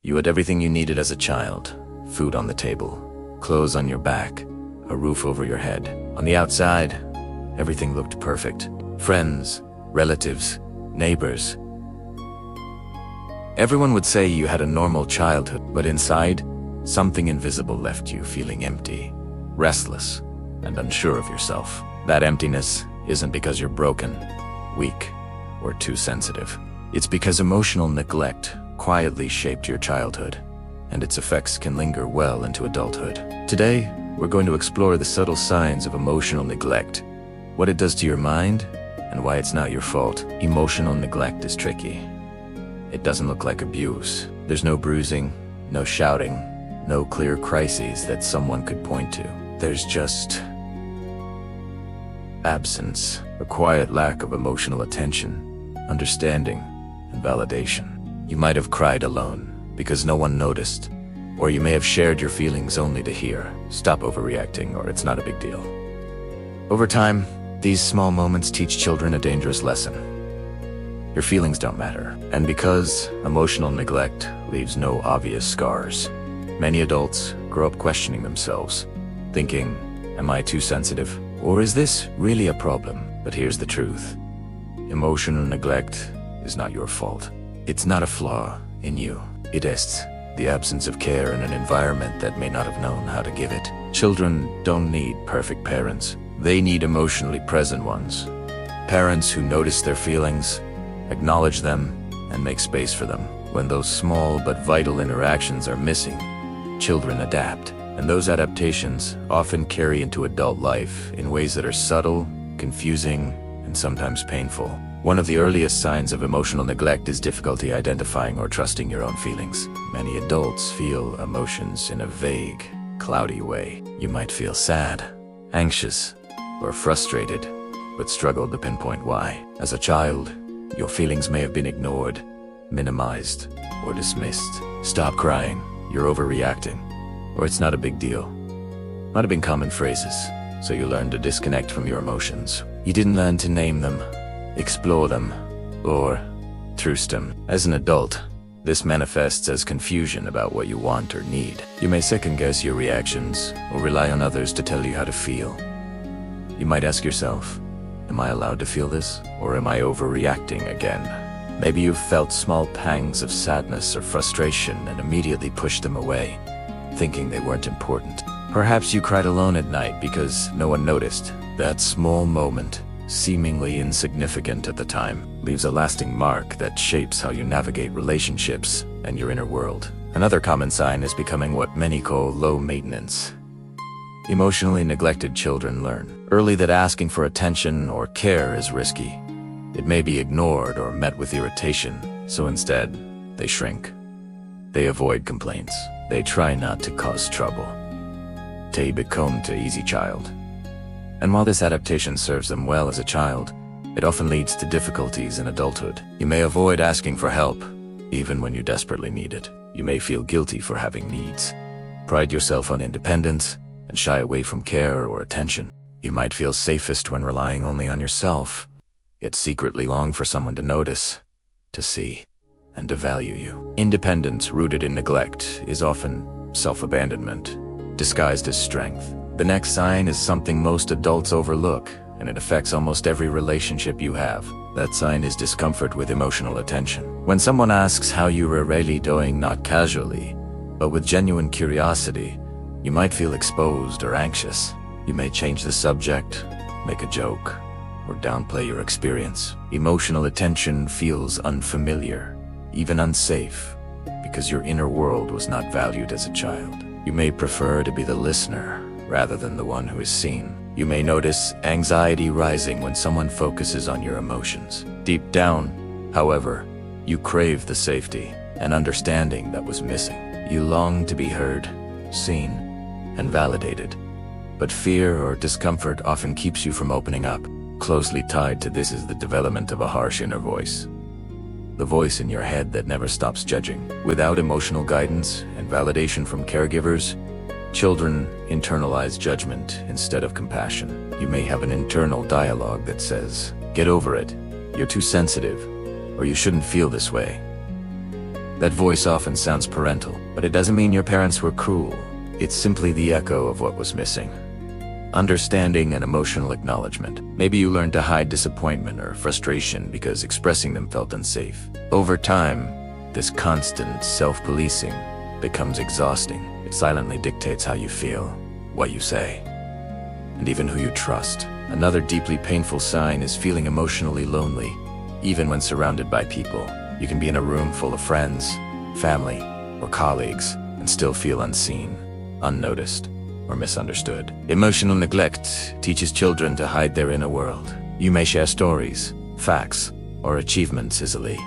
You had everything you needed as a child. Food on the table, clothes on your back, a roof over your head. On the outside, everything looked perfect. Friends, relatives, neighbors. Everyone would say you had a normal childhood, but inside, something invisible left you feeling empty, restless, and unsure of yourself. That emptiness isn't because you're broken, weak, or too sensitive. It's because emotional neglect quietly shaped your childhood, and its effects can linger well into adulthood. Today, we're going to explore the subtle signs of emotional neglect, what it does to your mind, and why it's not your fault. Emotional neglect is tricky. It doesn't look like abuse. There's no bruising, no shouting, no clear crises that someone could point to. There's just absence, a quiet lack of emotional attention, understanding, and validation. You might have cried alone because no one noticed, or you may have shared your feelings only to hear, "Stop overreacting," or "It's not a big deal." Over time, these small moments teach children a dangerous lesson. Your feelings don't matter. And because emotional neglect leaves no obvious scars, many adults grow up questioning themselves, thinking, "Am I too sensitive? Or is this really a problem?" But here's the truth. Emotional neglect is not your fault. It's not a flaw in you. It is the absence of care in an environment that may not have known how to give it. Children don't need perfect parents. They need emotionally present ones. Parents who notice their feelings, acknowledge them, and make space for them. When those small but vital interactions are missing, children adapt. And those adaptations often carry into adult life in ways that are subtle, confusing, and sometimes painful. One of the earliest signs of emotional neglect is difficulty identifying or trusting your own feelings. Many adults feel emotions in a vague, cloudy way. You might feel sad, anxious, or frustrated, but struggle to pinpoint why. As a child, your feelings may have been ignored, minimized, or dismissed. "Stop crying, you're overreacting," or "It's not a big deal" might have been common phrases, so you learned to disconnect from your emotions. You didn't learn to name them, explore them, or trust them. As an adult, this manifests as confusion about what you want or need. You may second-guess your reactions or rely on others to tell you how to feel. You might ask yourself, "Am I allowed to feel this, or am I overreacting again?" Maybe you've felt small pangs of sadness or frustration and immediately pushed them away, thinking they weren't important. Perhaps you cried alone at night because no one noticed. That small moment, seemingly insignificant at the time, leaves a lasting mark that shapes how you navigate relationships and your inner world. Another common sign is becoming what many call low maintenance. Emotionally neglected children learn early that asking for attention or care is risky. It may be ignored or met with irritation, so instead, they shrink. They avoid complaints. They try not to cause trouble. They become the easy child. And while this adaptation serves them well as a child, it often leads to difficulties in adulthood. You may avoid asking for help, even when you desperately need it. You may feel guilty for having needs, pride yourself on independence, and shy away from care or attention. You might feel safest when relying only on yourself, yet secretly long for someone to notice, to see, and to value you. Independence rooted in neglect is often self-abandonment, disguised as strength. The next sign is something most adults overlook, and it affects almost every relationship you have. That sign is discomfort with emotional attention. When someone asks how you are really doing, not casually, but with genuine curiosity, you might feel exposed or anxious. You may change the subject, make a joke, or downplay your experience. Emotional attention feels unfamiliar, even unsafe, because your inner world was not valued as a child. You may prefer to be the listener rather than the one who is seen. You may notice anxiety rising when someone focuses on your emotions. Deep down, however, you crave the safety and understanding that was missing. You long to be heard, seen, and validated. But fear or discomfort often keeps you from opening up. Closely tied to this is the development of a harsh inner voice. The voice in your head that never stops judging. Without emotional guidance and validation from caregivers, children internalize judgment instead of compassion. You may have an internal dialogue that says, "Get over it, you're too sensitive," or "You shouldn't feel this way." That voice often sounds parental, but it doesn't mean your parents were cruel. It's simply the echo of what was missing. Understanding and emotional acknowledgement. Maybe you learned to hide disappointment or frustration because expressing them felt unsafe. Over time, this constant self-policing becomes exhausting. It silently dictates how you feel, what you say, and even who you trust. Another deeply painful sign is feeling emotionally lonely, even when surrounded by people. You can be in a room full of friends, family, or colleagues, and still feel unseen, unnoticed, or misunderstood. Emotional neglect teaches children to hide their inner world. You may share stories, facts, or achievements easily,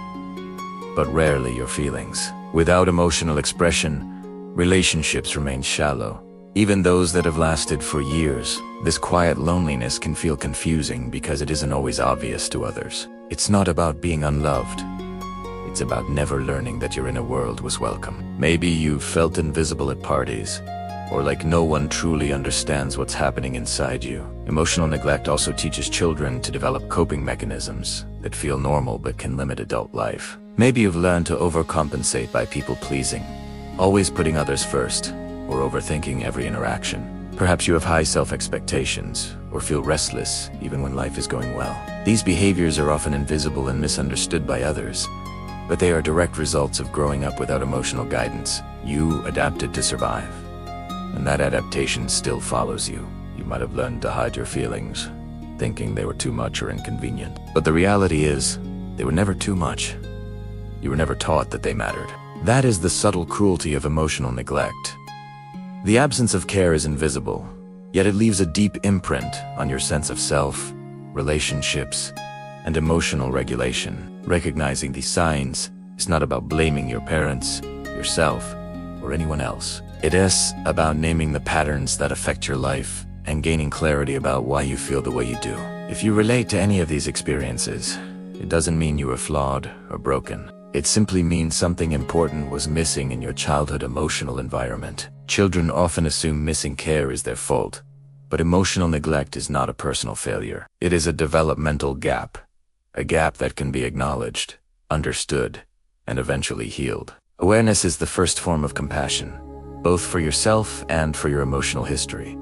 but rarely your feelings. Without emotional expression, relationships remain shallow. Even those that have lasted for years, this quiet loneliness can feel confusing because it isn't always obvious to others. It's not about being unloved. It's about never learning that your inner world was welcome. Maybe you've felt invisible at parties, or like no one truly understands what's happening inside you. Emotional neglect also teaches children to develop coping mechanisms that feel normal but can limit adult life. Maybe you've learned to overcompensate by people-pleasing, always putting others first, or overthinking every interaction. Perhaps you have high self-expectations, or feel restless even when life is going well. These behaviors are often invisible and misunderstood by others, but they are direct results of growing up without emotional guidance. You adapted to survive, and that adaptation still follows you. You might have learned to hide your feelings, thinking they were too much or inconvenient. But the reality is, they were never too much. You were never taught that they mattered. That is the subtle cruelty of emotional neglect. The absence of care is invisible, yet it leaves a deep imprint on your sense of self, relationships, and emotional regulation. Recognizing these signs is not about blaming your parents, yourself, or anyone else. It is about naming the patterns that affect your life and gaining clarity about why you feel the way you do. If you relate to any of these experiences, it doesn't mean you are flawed or broken. It simply means something important was missing in your childhood emotional environment. Children often assume missing care is their fault, but emotional neglect is not a personal failure. It is a developmental gap, a gap that can be acknowledged, understood, and eventually healed. Awareness is the first form of compassion, both for yourself and for your emotional history.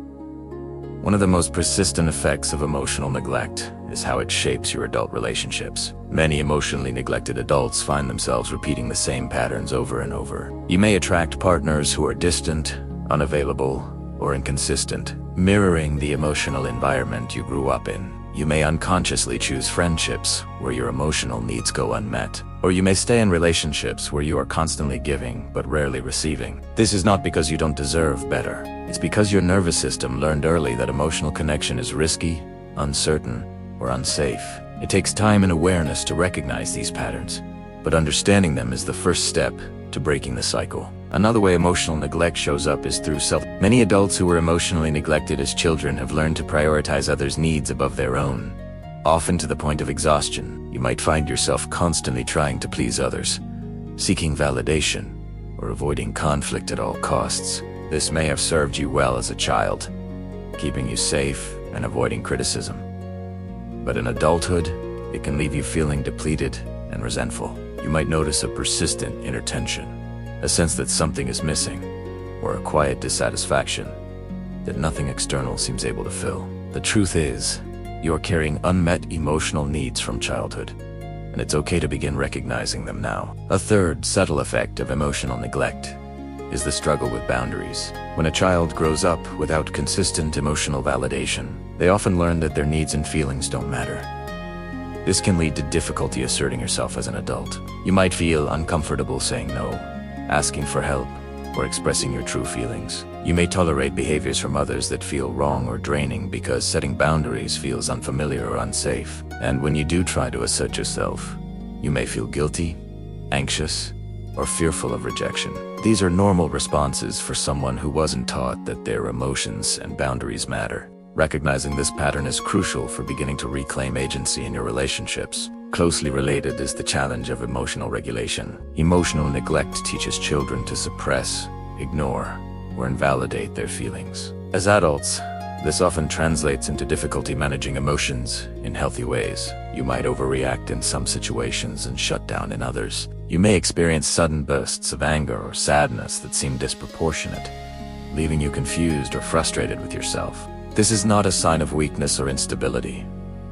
One of the most persistent effects of emotional neglect is how it shapes your adult relationships. Many emotionally neglected adults find themselves repeating the same patterns over and over. You may attract partners who are distant, unavailable, or inconsistent, mirroring the emotional environment you grew up in. You may unconsciously choose friendships where your emotional needs go unmet, or you may stay in relationships where you are constantly giving but rarely receiving. This is not because you don't deserve better. It's because your nervous system learned early that emotional connection is risky, uncertain, or unsafe. It takes time and awareness to recognize these patterns, but understanding them is the first step to breaking the cycle. Another way emotional neglect shows up is through self. Many adults who were emotionally neglected as children have learned to prioritize others' needs above their own, often to the point of exhaustion. You might find yourself constantly trying to please others, seeking validation, or avoiding conflict at all costs. This may have served you well as a child, keeping you safe and avoiding criticism. But in adulthood, it can leave you feeling depleted and resentful. You might notice a persistent inner tension, a sense that something is missing, or a quiet dissatisfaction that nothing external seems able to fill. The truth is, you're carrying unmet emotional needs from childhood, and it's okay to begin recognizing them now. A third subtle effect of emotional neglect is the struggle with boundaries. When a child grows up without consistent emotional validation, they often learn that their needs and feelings don't matter. This can lead to difficulty asserting yourself as an adult. You might feel uncomfortable saying no, asking for help, or expressing your true feelings. You may tolerate behaviors from others that feel wrong or draining because setting boundaries feels unfamiliar or unsafe. And when you do try to assert yourself, you may feel guilty, anxious, or fearful of rejection. These are normal responses for someone who wasn't taught that their emotions and boundaries matter. Recognizing this pattern is crucial for beginning to reclaim agency in your relationships. Closely related is the challenge of emotional regulation. Emotional neglect teaches children to suppress, ignore, or invalidate their feelings. As adults, This often translates into difficulty managing emotions in healthy ways. You might overreact in some situations and shut down in others. You may experience sudden bursts of anger or sadness that seem disproportionate, leaving you confused or frustrated with yourself. This is not a sign of weakness or instability.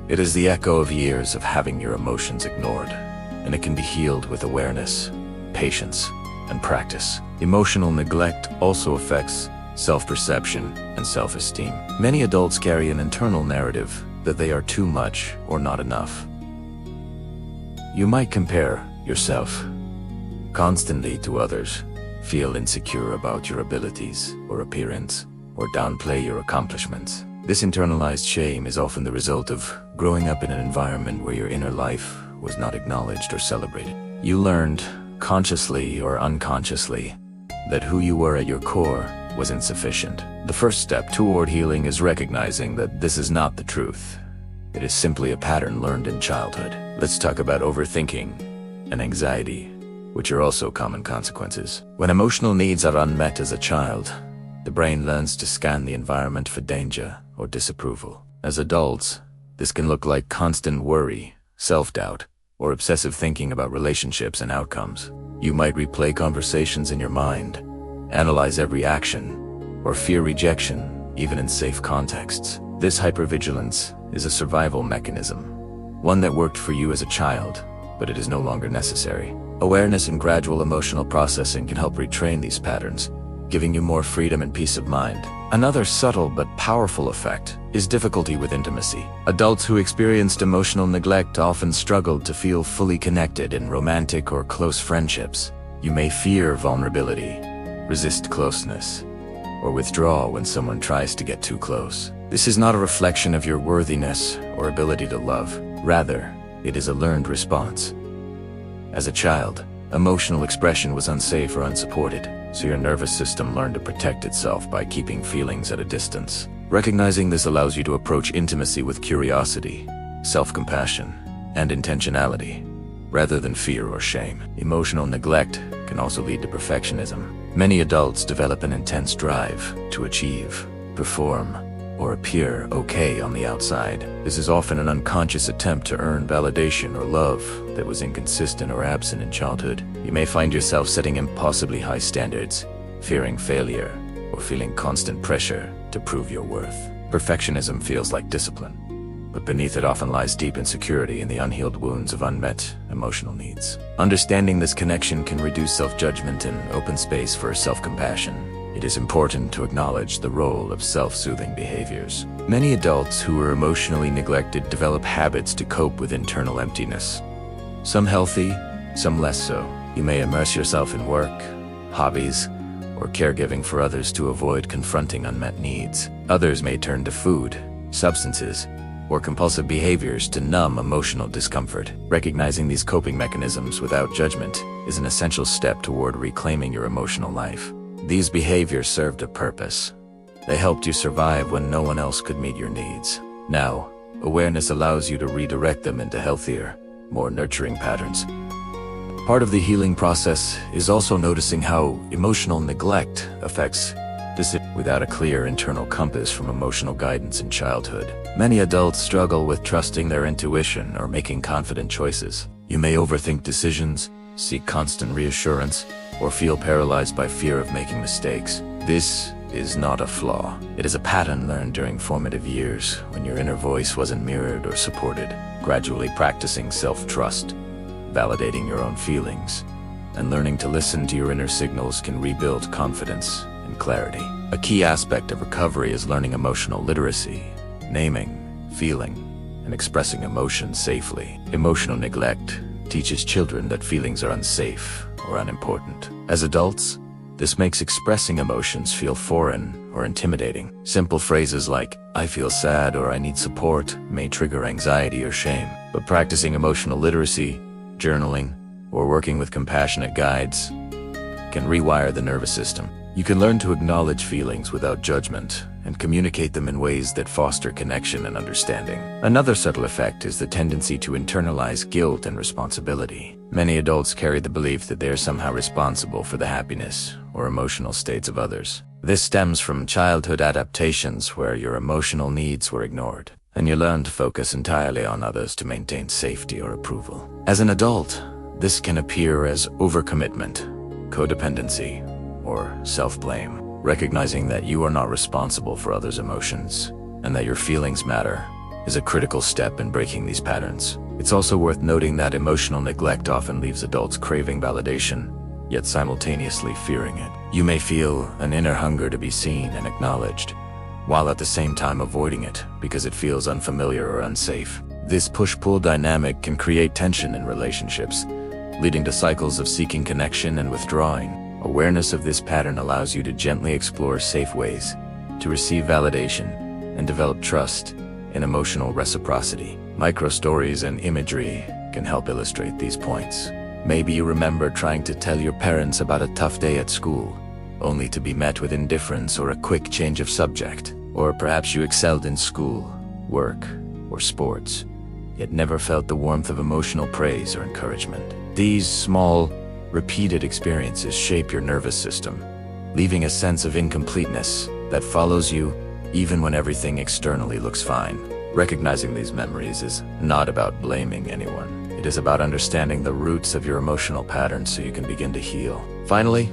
It is the echo of years of having your emotions ignored, and it can be healed with awareness, patience, and practice. Emotional neglect also affects self-perception and self-esteem. Many adults carry an internal narrative that they are too much or not enough. You might compare yourself constantly to others, feel insecure about your abilities or appearance, or downplay your accomplishments. This internalized shame is often the result of growing up in an environment where your inner life was not acknowledged or celebrated. You learned, consciously or unconsciously, that who you were at your core was insufficient. The first step toward healing is recognizing that this is not the truth. It is simply a pattern learned in childhood. Let's talk about overthinking and anxiety, which are also common consequences. When emotional needs are unmet as a child, the brain learns to scan the environment for danger or disapproval. As adults, this can look like constant worry, self-doubt, or obsessive thinking about relationships and outcomes. You might replay conversations in your mind, analyze every action, or fear rejection, even in safe contexts. This hypervigilance is a survival mechanism, one that worked for you as a child, but it is no longer necessary. Awareness and gradual emotional processing can help retrain these patterns, giving you more freedom and peace of mind. Another subtle but powerful effect is difficulty with intimacy. Adults who experienced emotional neglect often struggled to feel fully connected in romantic or close friendships. You may fear vulnerability, resist closeness, or withdraw when someone tries to get too close. This is not a reflection of your worthiness or ability to love. Rather, it is a learned response. As a child, emotional expression was unsafe or unsupported, so your nervous system learned to protect itself by keeping feelings at a distance. Recognizing this allows you to approach intimacy with curiosity, self-compassion, and intentionality, rather than fear or shame. Emotional neglect can also lead to perfectionism. Many adults develop an intense drive to achieve, perform, or appear okay on the outside. This is often an unconscious attempt to earn validation or love that was inconsistent or absent in childhood. You may find yourself setting impossibly high standards, fearing failure, or feeling constant pressure to prove your worth. Perfectionism feels like discipline, but beneath it often lies deep insecurity and the unhealed wounds of unmet emotional needs. Understanding this connection can reduce self-judgment and open space for self-compassion. It is important to acknowledge the role of self-soothing behaviors. Many adults who are emotionally neglected develop habits to cope with internal emptiness. Some healthy, some less so. You may immerse yourself in work, hobbies, or caregiving for others to avoid confronting unmet needs. Others may turn to food, substances, or compulsive behaviors to numb emotional discomfort. Recognizing these coping mechanisms without judgment is an essential step toward reclaiming your emotional life. These behaviors served a purpose. They helped you survive when no one else could meet your needs. Now, awareness allows you to redirect them into healthier, more nurturing patterns. Part of the healing process is also noticing how emotional neglect affects decisions. Without a clear internal compass from emotional guidance in childhood, many adults struggle with trusting their intuition or making confident choices. You may overthink decisions, seek constant reassurance, or feel paralyzed by fear of making mistakes. This is not a flaw. It is a pattern learned during formative years when your inner voice wasn't mirrored or supported. Gradually practicing self-trust, validating your own feelings, and learning to listen to your inner signals can rebuild confidence and clarity. A key aspect of recovery is learning emotional literacy, naming, feeling, and expressing emotions safely. Emotional neglect teaches children that feelings are unsafe or unimportant. As adults, this makes expressing emotions feel foreign or intimidating. Simple phrases like, "I feel sad" or "I need support" may trigger anxiety or shame. But practicing emotional literacy, journaling, or working with compassionate guides can rewire the nervous system. You can learn to acknowledge feelings without judgment and communicate them in ways that foster connection and understanding. Another subtle effect is the tendency to internalize guilt and responsibility. Many adults carry the belief that they are somehow responsible for the happiness or emotional states of others. This stems from childhood adaptations where your emotional needs were ignored, and you learn to focus entirely on others to maintain safety or approval. As an adult, this can appear as overcommitment, codependency, or self-blame. Recognizing that you are not responsible for others' emotions and that your feelings matter is a critical step in breaking these patterns. It's also worth noting that emotional neglect often leaves adults craving validation, yet simultaneously fearing it. You may feel an inner hunger to be seen and acknowledged, while at the same time avoiding it because it feels unfamiliar or unsafe. This push-pull dynamic can create tension in relationships, leading to cycles of seeking connection and withdrawing. Awareness of this pattern allows you to gently explore safe ways to receive validation and develop trust in emotional reciprocity. Micro-stories and imagery can help illustrate these points. Maybe you remember trying to tell your parents about a tough day at school, only to be met with indifference or a quick change of subject. Or perhaps you excelled in school, work, or sports, yet never felt the warmth of emotional praise or encouragement. These small, repeated experiences shape your nervous system, leaving a sense of incompleteness that follows you even when everything externally looks fine. Recognizing these memories is not about blaming anyone. It is about understanding the roots of your emotional patterns so you can begin to heal. Finally,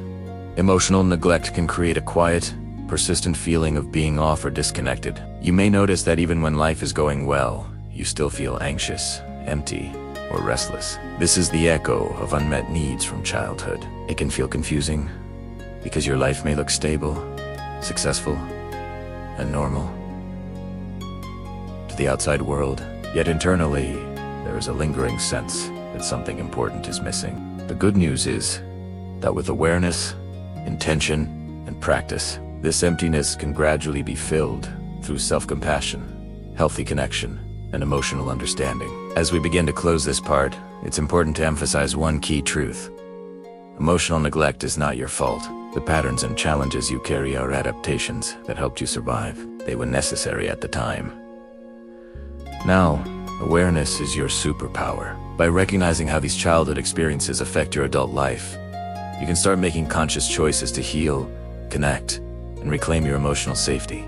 emotional neglect can create a quiet, persistent feeling of being off or disconnected. You may notice that even when life is going well, you still feel anxious, empty, or restless. This is the echo of unmet needs from childhood. It can feel confusing because your life may look stable, successful, and normal to the outside world, yet internally there is a lingering sense that something important is missing. The good news is that with awareness, intention, and practice, this emptiness can gradually be filled through self-compassion, healthy connection, and emotional understanding. As we begin to close this part, it's important to emphasize one key truth. Emotional neglect is not your fault. The patterns and challenges you carry are adaptations that helped you survive. They were necessary at the time. Now, awareness is your superpower. By recognizing how these childhood experiences affect your adult life, you can start making conscious choices to heal, connect, and reclaim your emotional safety.